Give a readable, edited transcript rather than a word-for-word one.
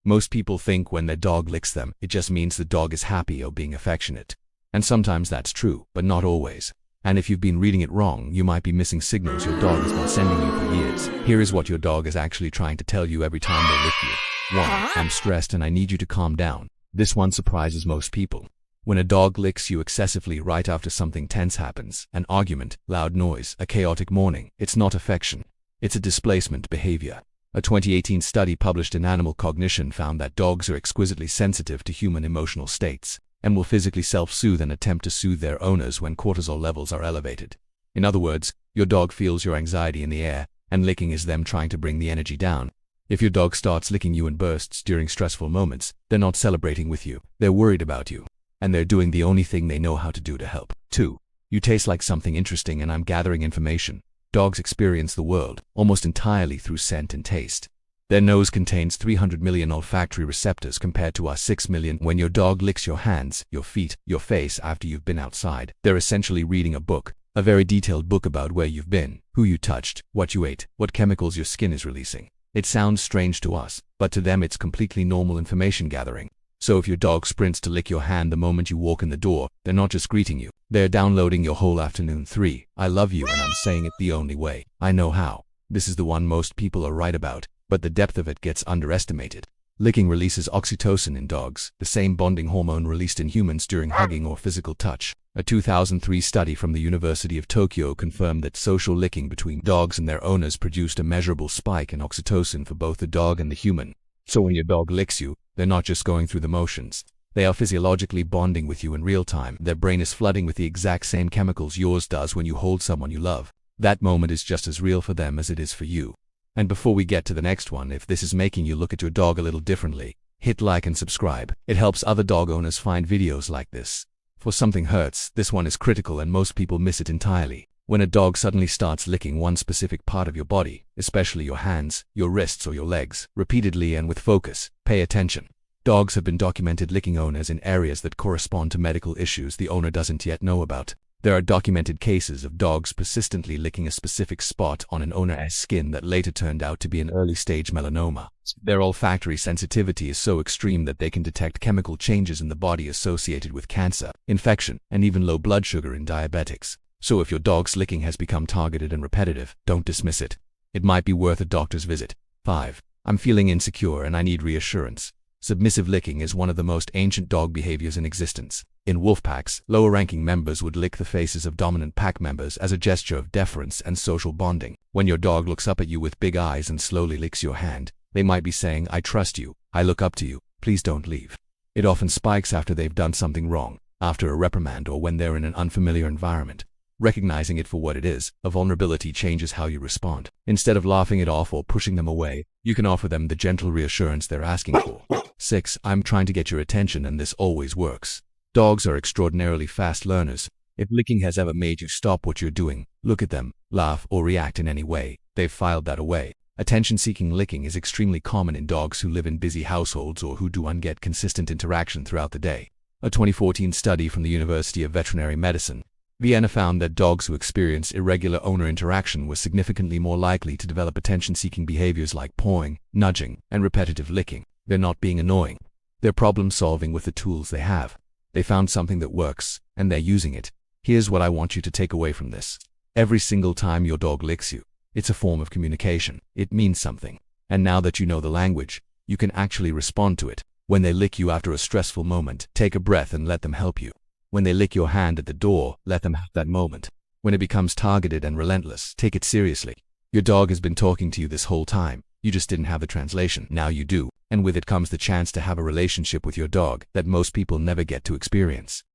Most people think when their dog licks them, it just means the dog is happy or being affectionate. And sometimes that's true, but not always. And if you've been reading it wrong, you might be missing signals your dog has been sending you for years. Here is what your dog is actually trying to tell you every time they lick you. 1. I'm stressed and I need you to calm down. This one surprises most people. When a dog licks you excessively right after something tense happens, an argument, loud noise, a chaotic morning, it's not affection. It's a displacement behavior. A 2018 study published in Animal Cognition found that dogs are exquisitely sensitive to human emotional states and will physically self-soothe and attempt to soothe their owners when cortisol levels are elevated. In other words, your dog feels your anxiety in the air, and licking is them trying to bring the energy down. If your dog starts licking you in bursts during stressful moments, they're not celebrating with you, they're worried about you, and they're doing the only thing they know how to do to help. 2. You taste like something interesting and I'm gathering information. Dogs experience the world almost entirely through scent and taste. Their nose contains 300 million olfactory receptors compared to our 6 million. When your dog licks your hands, your feet, your face after you've been outside, they're essentially reading a book, a very detailed book about where you've been, who you touched, what you ate, what chemicals your skin is releasing. It sounds strange to us, but to them it's completely normal information gathering. So if your dog sprints to lick your hand the moment you walk in the door, they're not just greeting you, they're downloading your whole afternoon. 3. I love you and I'm saying it the only way I know how. This is the one most people are right about, but the depth of it gets underestimated. Licking releases oxytocin in dogs, the same bonding hormone released in humans during hugging or physical touch. A 2003 study from the University of Tokyo confirmed that social licking between dogs and their owners produced a measurable spike in oxytocin for both the dog and the human. So when your dog licks you, they're not just going through the motions. They are physiologically bonding with you in real time. Their brain is flooding with the exact same chemicals yours does when you hold someone you love. That moment is just as real for them as it is for you. And before we get to the next one, if this is making you look at your dog a little differently, hit like and subscribe. It helps other dog owners find videos like this. For something hurts, this one is critical and most people miss it entirely. When a dog suddenly starts licking one specific part of your body, especially your hands, your wrists or your legs, repeatedly and with focus, pay attention. Dogs have been documented licking owners in areas that correspond to medical issues the owner doesn't yet know about. There are documented cases of dogs persistently licking a specific spot on an owner's skin that later turned out to be an early-stage melanoma. Their olfactory sensitivity is so extreme that they can detect chemical changes in the body associated with cancer, infection, and even low blood sugar in diabetics. So if your dog's licking has become targeted and repetitive, don't dismiss it. It might be worth a doctor's visit. 5. I'm feeling insecure and I need reassurance. Submissive licking is one of the most ancient dog behaviors in existence. In wolf packs, lower-ranking members would lick the faces of dominant pack members as a gesture of deference and social bonding. When your dog looks up at you with big eyes and slowly licks your hand, they might be saying, I trust you, I look up to you, please don't leave. It often spikes after they've done something wrong, after a reprimand or when they're in an unfamiliar environment. Recognizing it for what it is, a vulnerability changes how you respond. Instead of laughing it off or pushing them away, you can offer them the gentle reassurance they're asking for. 6. I'm trying to get your attention and this always works. Dogs are extraordinarily fast learners. If licking has ever made you stop what you're doing, look at them, laugh, or react in any way, they've filed that away. Attention-seeking licking is extremely common in dogs who live in busy households or who don't get consistent interaction throughout the day. A 2014 study from the University of Veterinary Medicine, Vienna found that dogs who experience irregular owner interaction were significantly more likely to develop attention-seeking behaviors like pawing, nudging, and repetitive licking. They're not being annoying. They're problem-solving with the tools they have. They found something that works, and they're using it. Here's what I want you to take away from this. Every single time your dog licks you, it's a form of communication. It means something. And now that you know the language, you can actually respond to it. When they lick you after a stressful moment, take a breath and let them help you. When they lick your hand at the door, let them have that moment. When it becomes targeted and relentless, take it seriously. Your dog has been talking to you this whole time. You just didn't have the translation. Now you do. And with it comes the chance to have a relationship with your dog that most people never get to experience.